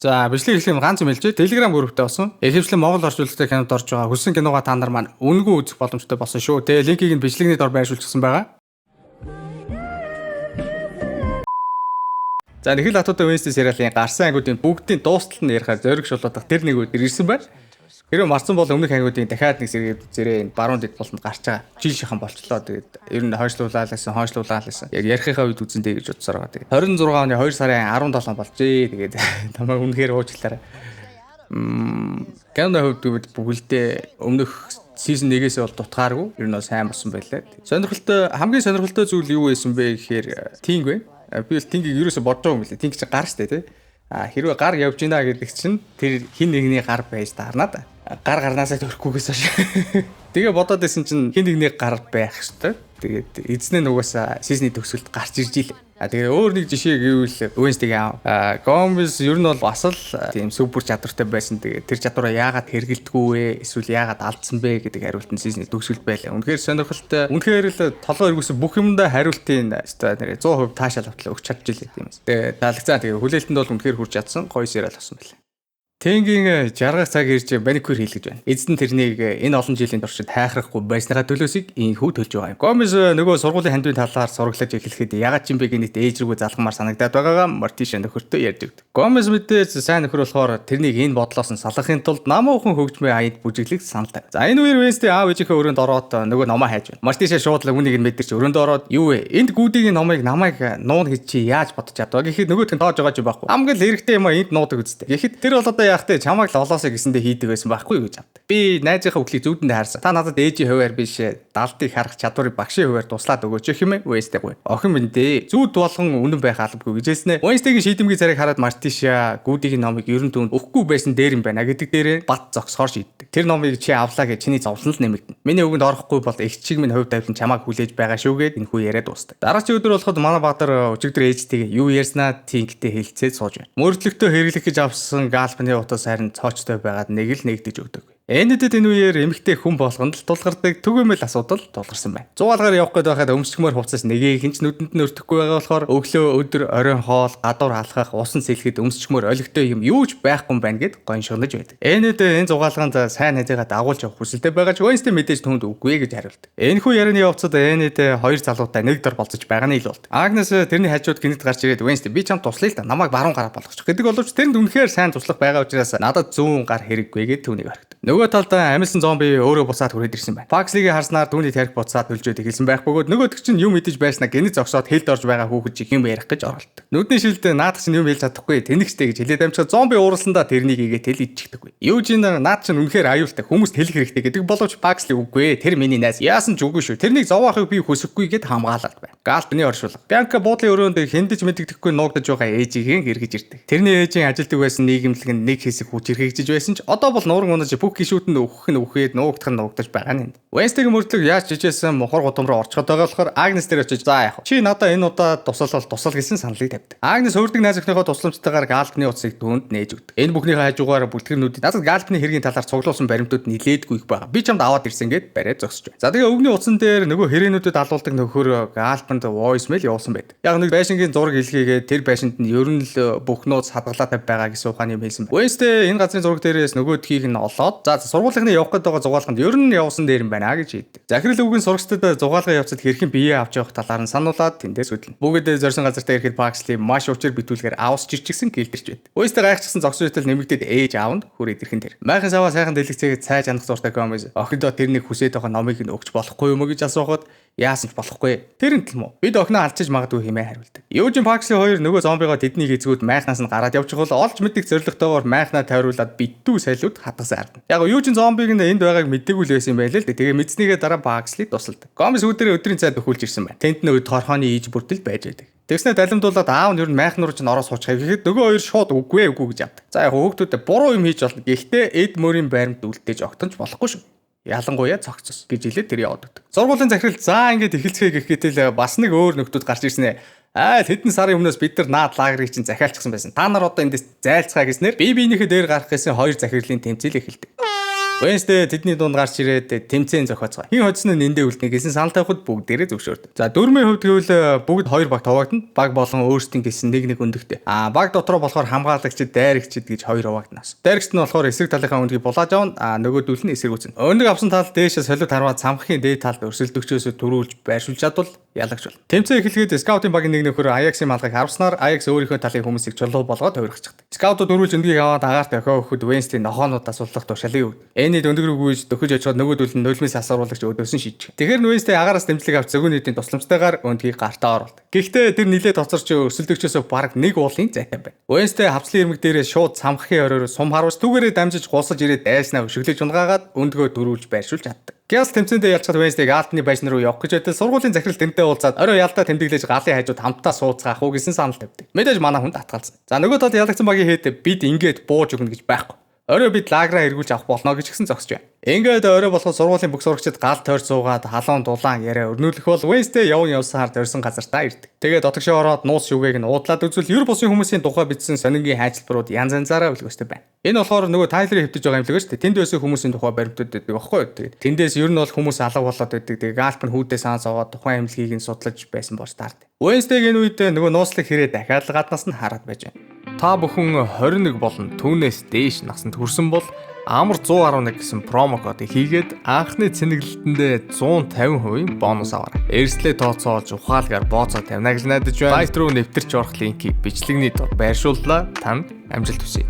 За бичлэг хэлэх юм ганц юм хэлжээ. Telegram групптэй болсон. Ихэвчлэн Монгол орчуулгатай кинод орж байгаа. Хүссэн киногаа та нар маань үнэгүй үзэх боломжтой болсон шүү. Тэгээ линкийг нь бичлэгний дор байршуулчихсан байгаа. За Нэхэл хатуутай Wednesday сериалын гарсан ангиудын бүгдийн дуустал нь ярихаар зориг шулуудах тэр нэг өдөр ирсэн байна. Хэрвээ марцсан бол өмнөх ангиудын дахиад нэг зэрэг зэрэг баруун дэд болонд гарч байгаа. Жил шихан болчлоо. Тэгээд ер нь хойшлуулаалсан. Яг ярихынхаа үед үзэн дээ гэж утсаар байгаа. Тэгээд 26 оны 2 сарын 17 болжээ. Тэгээд тамаа үнэхээр уучлаарай. Канада хувьд бүгдээ өмнөх season 1-ээс бол дутгааргүй. Ер нь сайн болсон байлаа. Хамгийн сонирхолтой зүйл юу байсан бэ гэхээр Тинг байна. Би л Тингийг ерөөсө бодож байгаа юм лээ. Тинг чи гар штэ тий. Хэрвээ гар явж гинэ гэдэг чинь тэр хин нэгний гар байж таарна да. Гар гарнаасаа төрөхгүйгээс хойш. Тэгээ бодоод байсан чинь хин нэгний гар байх хэвээр. Тэгээд эзнээ нугасаа сизний төгсгөлд гарч ирж илээ. Тэгээ өөр нэг жишээ гэвэл Wednesday Gomez ер нь бол бас л тийм супер чадвартай байсан. Тэгээ тэр чадвараа яагаад хэрэгэлдэггүй вэ? Эсвэл яагаад алдсан бэ гэдэг хариулт нь сизний төгсгөлд байлаа. Үнэхээр сонирхолтой. Үнэхээр л толгой эргүүлсэн бүх юмдаа хариултын 100% таашаал автлаа өгч чадж илээ тийм ээ. Тэгээ таалагдсан. Тэгээ хүлээлтэнд бол үнэхээр хүрч чадсан. Гоё сериал болсон байлаа. Тэнгийн жаргах цаг ирж маникюр хийлгэж байна. Эзэн тэрнийг энэ олон жилийн туршид хайхрахгүй байсныхаа төлөөсийг инхүү төлж байгаа юм. Гомес нөгөө сургуулийн хандивын талаар сураглаж эхлэхэд ягаад ч юм бэ гэнэт ээж рүүгээ залхамаар санагдаад байгаагаа Мартиша нөхөртөө ярьж өгдөг. Гомес мэдээж сайн нөхөр болохоор тэрнийг энэ бодлоос нь салгахын тулд намуухан хөгжмийн аяд бүжиглэх санал тавь. За энэ үеэр Wednesday аав ээжийнхээ өрөөнд ороод нөгөө номоо хайж байна. Мартиша шууд л үнийг нь мэдэрч өрөөнд ороод юу вэ? Энд гүдийн номыг намайг нуун гэж чи яаж бодож чадваа гэхэд нөгөөт нь тоож байгаа ч байхгүй. Хамгийн л хэрэгтэй юм а энд нуудаг үстэй. Гэхэд тэр бол одоо яахтай чамайг л олоосоо гэсэндээ хийдэг байсан байхгүй гэж авдаг. Би найзынхаа үхлийг зүудэндээ харсан. Та надад ээжийн хуваар биш далдыг харах чадварыг багшийн хуваар туслаад өгөөч юм ээ. Wednesday гоё. Охин минь дээ. Зүуд болгон үнэн байх албагүй гэж хэлснэ. Wednesday-гийн шийдэмгийн царайг хараад Мартиша гүдийн номыг ерөн түүнд өгөхгүй байсан дээр юм байна гэдэг дээрээ бат зогсохоор шийддэг. Тэр номыг чи авлаа гэж чиний зовлон л нэмэгдэнэ. Миний үгэнд орохгүй бол их чиг минь хувь тавилан чамайг хүлээж байгаа шүүгээд энэхүү яриад дуустав. Дараагийн өдөр болоход манай Баатар өчигдөр ээжтэйгээ юу ярьснаа Тингтэй хэлцээд сууж байна. Мөрдлөгтөө хэрэглэх гэж авсан галпны утас харин цоочтой байгаад нэг л нэгдэж өгдөг. Энэдэд энэ үеэр эмэгтэй хүн болгонд л тулгардаг түгээмэл асуудал тулгарсан байна. Зугаалгаар явах гээд байхад өмсчмөр хувцас нэгийг хинч нүдэнд нь өртөхгүй байгаа болохоор өглөө өдөр оройн хоол гадуур алхах усан сэлгэд өмсчмөр олигтой юм юу ч байхгүй юм байна гэд гоншгонож байдаг. Энэд энэ зугаалганд сайн найзыгаа дагуулж явах хүсэлтэй байгаа ч Wednesday мэдээж түнд үгүй гэж хариулдаг. Энэхүү ярианы явцад энэд хоёр залуутай нэг дор болцож байгаа нь ил болт. Агнес тэрний хажууд гинэд гарч ирээд Wednesday би чамд туслая л да намайг баруун гараа болгочих гэдэг боловч тэнд үнэхээр сайн туслах байгаа учраас надад зүүн гар хэрэггүй гэд түүнийг орхидог. Нөгөө талдаа амьсан зомби өөрөө буцаад хүрээд ирсэн байна. Fox-ыг харснаар түүний тарих буцаад төлжөөд эхэлсэн байх бөгөөд нөгөөдөг чинь юм мэдэж байснаа гинэ зогсоод хэлд орж байгаа хүүхэд чиг юм ярих гэж оролддог. Нүдний шилд наад чинь юм хэлж чадахгүй тэнэгчтэй гэж хэлээд амжихад зомби ууралсандаа тэрнийг игээд тэл идчихдэггүй. Юужин наад чинь үнэхээр аюултай хүмүүст хэлэх хэрэгтэй гэдэг боловч Fox-ыг үгүй тэр миний найз яасан ч үгүй шүү. Тэрнийг зовоохыг би хүсэхгүй гэд хамгаалаад байна. Галпны оршуулга. Бянка буудлын өрөөнд хэндэж мэддэхгүй нуугдаж байгаа ээжигийн эргэж ирдэг. Тэрний ээжийн ажилтдаг байсан нийгэмлэг нь нэг хэсэг хүч хэрэгжиж байсан ч одоо бол нууран унаж бүх гişүүтэнд үхээд нуугдах нь нуугдаж байгаа нь. Wednesday-гийн мөрдлөг яаж жижээсэн мохор гудам руу орчиход байгаа болохоор Агнес дээр очиж за яах вэ? Чи надаа энэ удаа тусал гэсэн саналыг тавьдаг. Агнес өөрдөг найз охиныхоо тусламжтайгаар Галпны утсыг түүнд нээж өгдөг. Энэ бүхнийхээ хажуугаар бүлтгэрнүүд надад Галпны хэргийн талаар цуглуулсан баримтууд нилээдгүй их байгаа. Би чамд аваад ирсэн гэд бариад зогсож байна. За тэгээ өвгний утсан дээр нөгөө хэрээнүүдэд алуулдаг нөхөр Галпанд voicemail явуулсан байдаг. Яг нэг байшингийн зураг илгээгээд тэр байшинд нь ер нь л бүх нууц хадгалаатай байгаа гэсэн ухааны юм хэлсэн. Wednesday энэ газрын зураг дээрээс нөгөөдхийг нь олоод за сургуулийн явах гээд байгаа зугаалганд ер нь явсан дээр юм байна гэж хэлдэг. Захирал өвгөн сурагчдад зугаалгаа явцад хэрхэн биеэ авч явах талаар нь сануулад тэндээс хөдлөн. Бүгд зорьсон газартаа ирэхэд Fox-ly маш учир битүүлгээр авс жирчгсэн гэлдэрч байд. Wednesday гайхчихсан зогсоотэл нэмэгдээд ээж аавд хүрээд ирэхэн тэр. Майхан саваа сайхан дэлгэцээгээд цайж анах зуртай Gomez охиндоо тэрнийг хүсээд байгаа номыг нь өгч болохгүй юм уу гэж асуухад яасан ч болохгүй. Тэр нь л мó. Бид охиноо алчиж магадгүй хэмээн хариулдаг. Юужин Fox-ly хоёр нөгөө зомбигоо тэдний эзгүүд майхнаас нь гараад явчих бол олж мэддэг зоригтойгоор майхнаа тойруулаад битүү сайлууд хатгасан ард. Яг юужин зомбиг нь энд байгааг мэддэггүй л байсан юм байлаа л дээ. Тэгээ мэдснийгээ дараа Fox-ly тусалдаг. Gomez өдрийн цайд өхүүлж ирсэн байна. Тэнд нь торхооны ийж бүртэл байж байдаг. Тэгснэ далимдуулаад аав нь ер нь майхнуур чинь ороо суучих гэхэд нөгөө хоёр шууд үгүй гэж авдаг. За яг хүүхдүүдэд буруу юм хийж болно. Гэхдээ эд мөрийн байрамд үлдээж огтонч болохгүй шүү. Ялангуяа цогцос гэж хэлээд тэр яваад өгдөг. Сургуулийн захирал за ингэж эхэлцгээе гэхэд л бас нэг өөр нөхдүүд гарч ирсэн ээ. Хэдэн сарын өмнөөс бид нар наад лагерыг чинь захиалчихсан байсан. Та нар одоо эндээс зайлцгаа гэснээр бие биенийхээ дээр гарах гэсэн хоёр захирлын тэмцээл эхэлдэг. Wednesday тэдний дунд гарч ирээд тэмцээн зохиоцгоо. Хин хоцны нэндээ үлднэ гэсэн санал тавихад бүгдээрээ зөвшөөрдөг. За дөрмийн хувьд гэвэл бүгд 2 баг хуваагдана. Баг болон өөрсдийн гэсэн нэг өндөгтэй. Баг дотроо болохоор хамгаалагчид, дайрагчид гэж 2 хуваагднаас. Дайрагчид нь болохоор эсрэг талынхаа өндгийг булааж авна, нөгөөдөл нь эсэргүүцнэ. Өндөг авсан тал дээшээ солиод харваад самхын дээд талд өрсөлдөгчөөс төрүүлж байршуулж чадвал ялагч бол. Тэмцээн эхлэхэд скаутын багийн нэг нөхөр Аяксийн малгайг харвснаар Аякс өөрийнхөө талын хүмүүсийг чулуу болгоод хувиргачихдаг. Скаутууд өрүүлж өндгийг аваад агаарт охио өгөхөд Wednesday нохоонуудаас суллах тушаалыг өгдөг. Энийг өндөг рүү гүйж дөхөж очиход нөгөөдөл нь нулимс асууруулагч өдөөсөн шийдчих. Тэгэхээр Wednesday агаараас дэмжлэг авч зөвгөн нийтийн тусламжтайгаар өндгийг гартаа оруулдаг. Гэхдээ тэр нилээд тоцорч өрсөлдөгчөөс бараг нэг уулын зайтай байна. Wednesday хавцлын ирмэг дээрээ шууд самхын оройроо сум харуулж түүгээрээ дамжиж гулсаж ирээд дайснаа өшөглөж унгаагаад өндгөө дөрүүлж байршуулж чаддаг. Гяс тэмцээндээ ялцгаад Wednesday Алтны байшин руу явах гэж байтал сургуулийн захирал тэрнтэй уулзаад орой ялтаа тэмдэглэж галын хажууд хамтдаа сууцгаах уу гэсэн санал тавьдаг. Мэдээж манай хүн татгалзсан. За нөгөө талд ялагдсан багийн хэд бид ингээд бууж өгнө гэж байхгүй. Орой бид лаграа эргүүлж авах болно гэж гисэн зогсож байна. Ингээд орой болохоор сургуулийн бүх сурагчид гал тойр суугаад халуун дулаан яриа өрнүүлэх бол Wednesday явсан хаар дөрсөн газартаа ирдэг. Тэгээд дотогшоо ороод нуус шүгээг нь уудлаад үзвэл ер бусын хүмүүсийн тухай бичсэн сонингийн хайчилбарууд янз янзаараа үлгөөстэй байна. Энэ болохоор нөгөө Тайлерыг хэвтэж байгаа юм л гэж тэнд байсан хүмүүсийн тухай баримтууд байдаг аахгүй юу. Тэгээд тэндээс ер нь бол хүмүүс алга болоод байдаг. Тэгээд Галп нь хүүдээ санаа суугаад тухайн эмнэлгийг нь судлаж байсан болж таард. Wednesday-гийн үед нөгөө нууцлаг хэрэг дахиад гаднаас нь хараад байж байна. Та бүхэн 21 болон түүнээс дээш насанд хүрсэн бол амар 111 гэсэн промо кодыг хийгээд анхны цэнэглэлтэндээ 150% бонус аваарай. Эрсдлээ тооцоолж ухаалгаар бооцоо тавина гэж найдаж байна. Сайт руу нэвтэрч орох линкийг бичлэгний дор байршууллаа. Танд амжилт хүсье.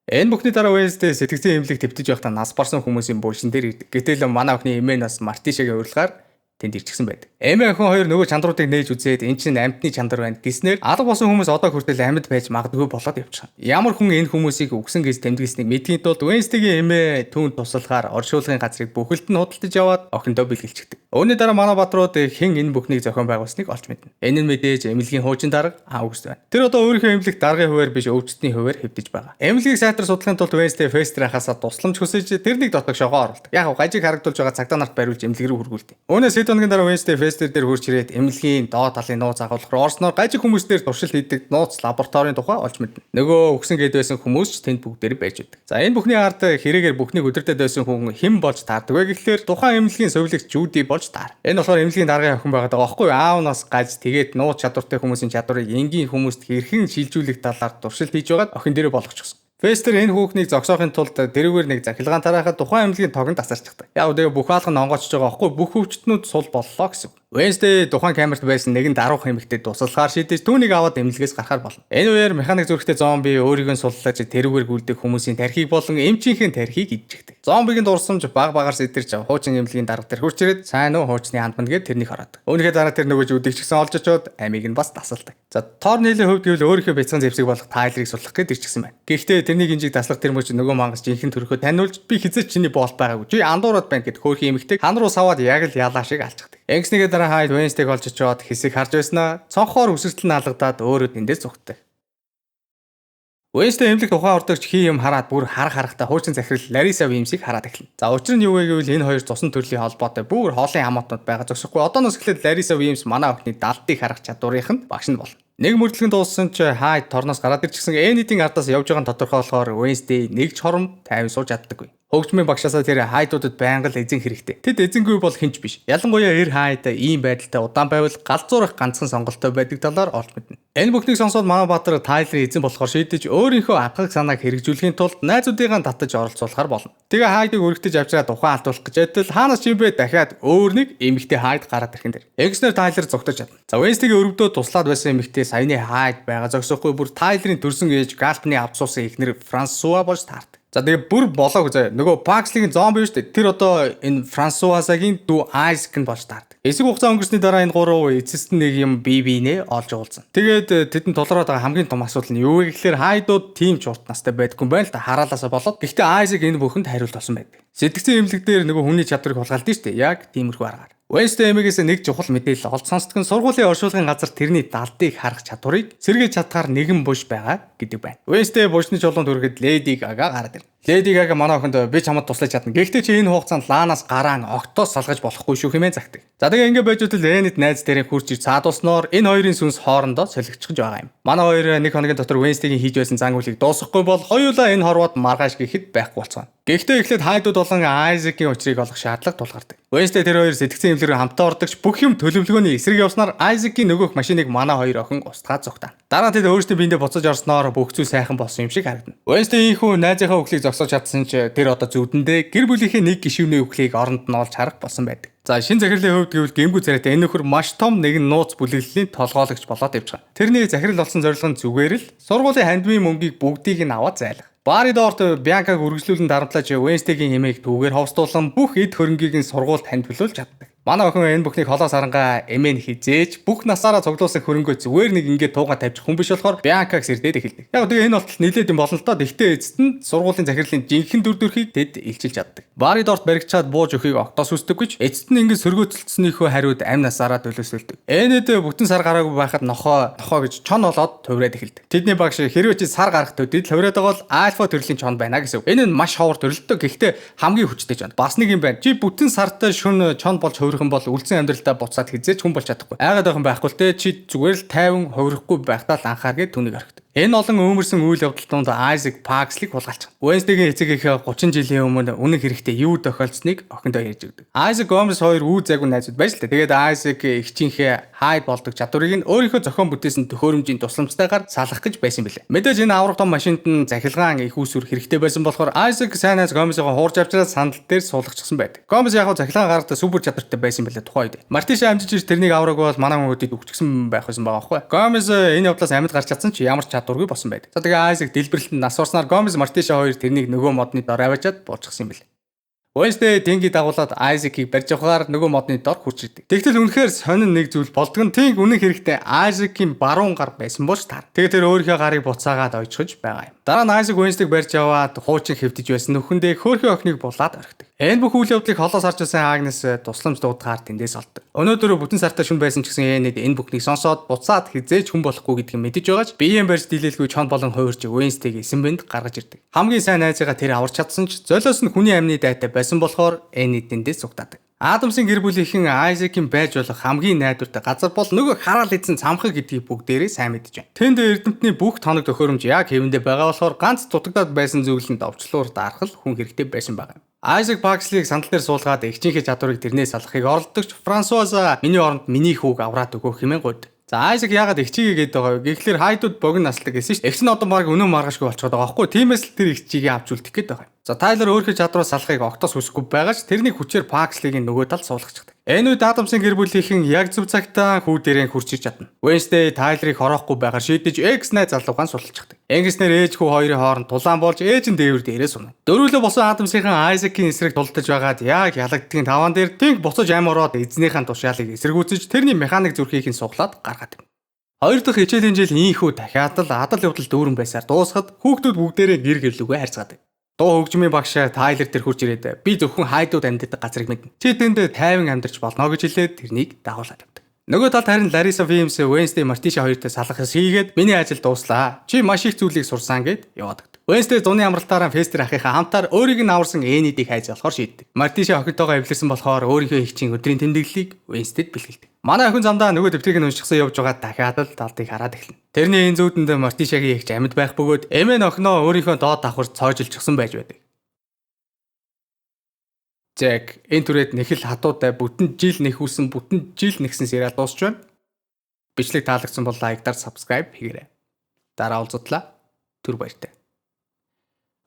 Энэ бүхний дараа Wednesday сэтгцийн эмнэлэг твтэж байхдаа нас барсан хүмүүсийн буушин дээр ирдэг. Гэтэл манай охины эмээ нас Мартишагийн урилгаар тэнд ирчихсэн байдаг. Эмээ охин хоёр нөгөө чандруудыг нээж үзээд эн чинь амьтны чандар байна гэснээр алга болсон хүмүүс одоо хүртэл амьд байж магадгүй болоод явчихна. Ямар хүн энэ хүмүүсийг үгсэн гэж тэмдэглэснийг мэдхийн тулд Wednesday-гийн эмээ түүнд туслахаар оршуулгын газрыг бүхэлд нь худалдаж яваад охиндоо бэлгэлчихдэг. Үүний дараа манай бадрууд хэн энэ бүхнийг зохион байгуулсныг олж мэднэ. Энэ нь мэдээж эмнэлгийн хуучин дарга Аугуст байна. Тэр одоо өөрийнхөө эмнэлэгт даргын хуваар биш өвчтний хуваар хэвдэж байгаа. Эмнэлгийг сайтар судлахын тулд Wednesday Fester хасаад тусламж хүсэж тэрнийг дотогшоогоо оруулдаг. Яг гажиг харагдуулж байгаа цагдаа нарт бариулж эмнэлэг рүү хөргүүлдэг. Үүнээс хэд хоногийн дараа Wednesday Fester дээр хурж ирээд эмнэлгийн доод талын нууц агуулгах орсноор гажиг хүмүүс дээр туршилт хийдэг нууц лабораторийн тухай олж мэднэ. Нөгөө өгсөн гээд байсан хүмүүс ч тэнд бүгдээр байж байдаг. За энэ бүхний ард хэрэгээр бүхнийг өдөртөд байсан хүн хэн болж таардаг вэ гэхлээр тухайн эмнэлгийн совилогч Judy болж таар. Энэ болохоор эмнэлгийн даргын охин байгаад байгаа байхгүй аавнаас гаж тэгээд нууц чадвартай хүмүүсийн чадварыг энгийн хүмүүст хэрхэн шилжүүлэх талаар туршилт хийж байгаад охин дээрээ болгочихсон. Fester энэ хүүхнийг зогсоохын тулд дэрүүгээр нэг захилгаан тараахад тухайн эмнэлгийн тогонд тасарчихдаг. Яг тэгээ бүх хаалга нь онгоочж байгаа байхгүй бүх хөвчтнүүд сул боллоо гэсэн. Wednesday тухайн камерт байсан нэгэн даруух эмэгтэйд туслахаар шийдэж түүнийг аваад эмнэлгээс гарахаар болно. Энэ үеэр механик зүрхтэй зомби өөрийг нь суллаж тэрүүгээр гүйлдэг хүмүүсийн тархийг болон эмчийнхээ тархийг идчихдэг. Зомбигийн дурсамж багаар сэтэрч хуучин эмнэлгийн дарга тэр хурч ирээд сайн уу хуучны хандман гээд тэрнийг хараад. Үүнийхээ дараа тэр нөгөө жүдэгчсэн олж очоод амийг нь бас тасалдаг. За тор нийлэн хувьд гэвэл өөрийнхөө бяцхан зэвсэг болох Тайлерыг суллах гээд ирчихсэн байна. Гэхдээ тэрнийг инжиг таслах тэр мөч нөгөө мангас жинхэнэ төрөхөд таниулж би хизээч чиний боолт байгаагүй. Чи андуураад байна гэд хөөрхөн эмэгтэйг хан руу саваад яг л ялаа шиг алчдаг. Энгснийгээ дараа хаад Wednesday-г олж очоод хэсэг харж байснаа цонхоор үсэртэл нь алгадаад өөрөө тэндээс зүгтдэг. Wednesday эмнэлэг тухайн ордогч хий юм хараад бүр харахтаа хуучин захирал Larissa Williams-ыг хараад эхэлнэ. За учир нь юу вэ гэвэл энэ хоёр цусан төрлийн холбоотой бүр хоолын хамаатнууд байгаа зогсохгүй. Одооноос эхлээд Larissa Williams манай охины далдыг харах чадварынх нь багш нь болно. Нэг мөрдлөгөн дууссан ч Hyde торноос гараад ирчихсэн Энидийн ардаас явж байгаа нь тодорхойлохоор Wednesday нэг ч хором тайван сууж чаддаггүй. Хөгжмийн багшаасаа тэр Hyde-удад байнга л эзэн хэрэгтэй. Тэд эзэнгүй бол хинч биш. Ялангуяа Hyde ийм байдалтай удаан байвал галзуурах ганцхан сонголттой байдаг талаар олж мэднэ. Энэ бүхнийг сонсоод манай баатар Тайлер эзэн болохоор шийдэж өөрийнхөө анхаг санааг хэрэгжүүлэхийн тулд найзуудыгаа татаж оролцуулахар болно. Тэгээ Hyde-ыг өргөтөж авчираа тухайн алдуулах гэж байтал хаанаас ч юм бэ дахиад өөр нэг эмэгтэй Hyde гараад ирхэн дээр. Эгснэр Тайлер зогтож чадна. За Wednesday-гийн өрөвдөө туслаад байсан эмэгтэй саяны Hyde байгаа зогсохгүй бүр Тайлерийн төрсөн ээж Галпны авцуусан эхнэр Франсуа болж таард. За тэгээ бүр болоог зөө. Нөгөө Paxley-ийн зомби шүү дээ. Тэр одоо энэ Франсуасагийн дүү Айск нь болж таардаг. Эсэг хугацаа өнгөрсний дараа энэ гурав эцэст нэг юм бие олж уулзсан. Тэгээд тэдэнд толроод байгаа хамгийн том асуудал нь юу вэ гэхээр Хайдууд тийм ч урт настай байдгүй юм байна л да хараалаасаа болоод. Гэхдээ Айск энэ бүхэнд хариулт олсон байдаг. Сэтгцэн эмнэлэг дээр нөгөө хүний чадварыг хулгайлдаг шүү дээ. Яг тиймэрхүү аргаар. Wednesday эмээгээс нэг чухал мэдээлэл олж сонсдог нь сургуулийн оршуулгын газар тэрний далдыг харах чадварыг сэргээж чадхаар нэгэн буш байгаа гэдэг байна. Wednesday бушны чулуунд хүрэхэд Lady Gaga гараад ирнэ. Леди Гага манай охинд би чамд туслаж чадна. Гэхдээ чи энэ хугацаанд Ланаас гараан огтоос салгаж болохгүй шүү хэмээн загтаг. За тэгээ ингэ байж үтэл Энэт найз дээрээ хурж ир цаадуулсноор энэ хоёрын сүнс хоорондоо солигдчихж байгаа юм. Манай хоёр нэг хоногийн дотор Wednesday-гийн хийж байсан зан үйлийг дуусгахгүй бол хоёулаа энэ хорвоод маргааш гэхэд байхгүй болцгоо. Гэхдээ эхлээд хайдууд болон Айзекийн учрыг олох шаардлага тулгардаг. Wednesday тэр хоёр сэтгцэн эмнэлгээр хамтаа ордогч бүх юм төлөвлөгөөний эсрэг явснаар Айзекийн нөгөөх машиныг манай хоёр охин устгаад зогтаа. Дараа нь тэд өөрсдөө биендээ буцаж орсноор бүх зүйл сайхан болсон юм шиг харагдана. Wednesday ийхүү найзынхаа үхлийг зогсоож чадсан ч тэр одоо зүвдэндээ гэр бүлийнхээ нэг гишүүний үхлийг оронд нь олж харах болсон байдаг. За шинэ захирлын хувьд гэвэл гэмгүй царайтай энэ нөхөр маш том нэгэн нууц бүлэглэлийн толгойлогч болоод явж байгаа. Тэрний захирал болсон зорилго нь зүгээр л сургуулийн хандмын мөнгийг бүгдийг нь аваад зайлах. Баари доорт Бянкаг үргэлжлүүлэн дарамтлаж Wednesday-гийн эмээг түүгээр ховстуулсан бүх эд хөрөнгийг нь сургуульд танилцуулж чаддаг. Манай охин энэ бүхнийг холоос харангаа эмээн хизээж бүх насаараа цуглуулсан хөрөнгөө зүгээр нэг ингээд туугаа тавьчих хүн биш болохоор Бянкаг сэрдээд эхэлдэг. Яг тэгээ энэ болтол нилээд юм болно л доо. Тэгтээ эцэст нь сургуулийн захирлын жинхэнэ дүр төрхийг тэд илчилж чаддаг. Баари доорт баригчаад бууж өхийг октоос үсдэг гэж эцэст нь ингээд сөргөөцөлдснийхөө хариуд амь насаараа төлөөсөлдөг. Энэд бүтэн сар гараагүй байхад нохоо гэж чон олоод төврээд эхэлдэг. Тэдний багш хэрвээ чи сар гарах төдий л хувраад байгаа бол альфа төрлийн чон байна гэсэн. Энэ нь маш ховор төрөлтөө гэхдээ хамгийн хүчтэй чон. Бас нэг юм байна. Чи бүтэн сартай шөнө чон болж хувирхан бол үлдсэн амьдралдаа буцаад хизээч хүн болж чадахгүй. Айгаад байх юм байхгүй л те чи зүгээр л тайван хувирахгүй байхдаа л анхаар гээд түүнийг орхидог. Энэ олон өмөрсөн үйл явдал донд Айзек Пакслиг хулгайлж байгаа. Wednesday-гийн эцэгийнхээ 30 жилийн өмнө үнэн хэрэгтээ юу тохиолдсныг охиндоо ярьж өгдөг. Айзек Гомес хоёр үе зайгүй найзууд байж л та. Тэгээд Айзек эгчийнхээ хайд болдог чадварыг нь өөрийнхөө зохион бүтээсэн төхөөрөмжийн тусламжтайгаар салгах гэж байсан билээ. Мэдээж энэ аврах том машинд нь захилгаан их усүр хэрэгтэй байсан болохоор Айзек сайн найз Гомесийн хуурж авчраад сандал дээр суулгачихсан байдаг. Гомес яг захилгаан гаргахад супер чадвартай байсан билээ тухайн үед. Мартиша амжиж ирж тэрнийг авраг бол манай хүмүүдэд өгчихсэн байх байсан байгаа байхгүй. Гомес энэ явдлаас амьд гарч чадсан ч ямар чадваргүй болсон байдаг. За тэгээ Айзек дэлбэрэлтэнд нас орсноор Гомес Мартиша хоёр тэрнийг нөгөө модны дор аваачаад буурчихсан юм билээ. Wednesday Тинги дагуулад Айзекийг барьж авахаар нөгөө модны дор хурж ирдэг. Тэгтэл үнэхээр сонин нэг зүйл болдог нь Тинг үнэн хэрэгтээ Айзекийн баруун гар байсан болж таар. Тэгээ тэр өөрийнхөө гарыг буцаагаад ойчхож байгаа юм. Дараа нь Айзек Wednesday-г барьж аваад хуучин хэвдэж байсан нөхөндөө хөөрхөн охиныг булаад орхидог. Энэ бүх үйл явдлыг холоос харж байсан Агнес тусламж дуудахаар тэндээс олдог. Өнөөдөр бүтэн сартай шүн байсан ч гэсэн Энэд энэ бүхнийг сонсоод буцаад хизээж хүн болохгүй гэдгийг мэдэж байгаа ч биеийн барьж дийлэлгүй чон болон хувирч Wednesday-г эсэн бэнд гаргаж ирдэг. Хамгийн сайн найзыгаа тэр аварч чадсан ч золиос нь хүний амны дайтай байсан болохоор Энэд тэндээс зүгтаадаг. Адамсын гэр бүлийнхэн Айзекийн байж болох хамгийн найдвартай газар бол нөгөө хараал эзэн цамхаг гэдгийг бүгдээрээ сайн мэдэж байна. Тэнд эрдэмтний бүх тоног төхөөрөмж яг хэвэндээ байгаа болохоор ганц дутагдаад байсан зүйл нь довчлуур дарах хүн хэрэгтэй байсан байгаа юм. Айзек Пакслиг сандал дээр суулгаад эгчийнхээ чадварыг тэрнээс салахыг оролдогч Франсуаза миний оронд миний хүүг авраад өгөх хэмээн гуйд. За Айзек яагаад эгчигээ гээд байгаа вэ? Гэхдээ хайдууд богино наслаг гэсэн чинь эгч нь одоо баг өнөө маргашгүй болчиход байгаа байхгүй. Тиймээс л тэр эгчигээ авч үлдэх гээд байгаа юм. За Тайлер өөрийнхөө чадвараа салахыг огтос хүсэхгүй байгаа ч тэрний хүчээр Пакслигийн нөгөө тал суулгачихдаг. Энэ үед Адамсын гэр бүлийнхэн яг зөв цагтаа хүү дээрээ хурж ирж чадна. Wednesday Тайлерыг хорохгүй байгаар шийдэж X найз залуугаан сулчихдаг. Ингэснээр ээж хүү хоёрын хооронд тулаан болж ээж нь дээвэр дээрээ сунна. Дөрвөлөө босон Адамсынхан Айзекийн эсрэг тулдаж байгаад яг ялагддгийн таван дээр Тинг буцаж ам ороод эзнийхэн тушаалыг эсэргүүцэж тэрний механик зүрхийг нь суглаад гаргаад байна. Хоёр дахь хичээлийн жил ийхүү дахиад л адал явдал дүүрэн байсаар дуусахад хүүхдүүд бүгдээрээ гэр гэрлүүгээ харьцаадаг. Дуу хөгжмийн багш Тайлер тэр хурж ирээд би зөвхөн хайдууд амьддаг газрыг мэднэ. Чи тэнд тайван амьдарч болно гэж хэлээд тэрнийг дагуулад явдаг. Нөгөө талд харин Лариса Вимс Wednesday Мартиша хоёртой салгахс хийгээд миний ажил дууслаа. Чи маш их зүйлийг сурсан гэд яваад. Wednesday зуны амралтаараа Фестер ахыхаа хамтаар өөрийг нь аварсан Энидийг хайж болохоор шийддэг. Мартиша охинтойгоо эвлэрсэн болохоор өөрийнхөө ихчийн өдрийн тэмдэглэлийг Wednesday-д бэлгэлдэг. Манай охин замдаа нөгөө дэвтрийг нь уншихсан явж байгаа дахиад л талдыг хараад эхэлнэ. Тэрний энэ зүүдэнд Мартишагийн ихч амьд байх бөгөөд эмээн охиноо өөрийнхөө доод давхар цоожилчихсан байж байдаг. Зэг энэ түрээд нэхэл хатуутай бүтэн жил нэхүүлсэн бүтэн жил нэгсэн сериал дуусч байна. Бичлэг таалагдсан бол лайктаар subscribe хийгээрэй. Дараа уулзтлаа. Түр баяртай.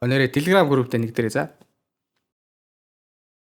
Өнөөдөр Telegram групптэй нэгдэрэй за.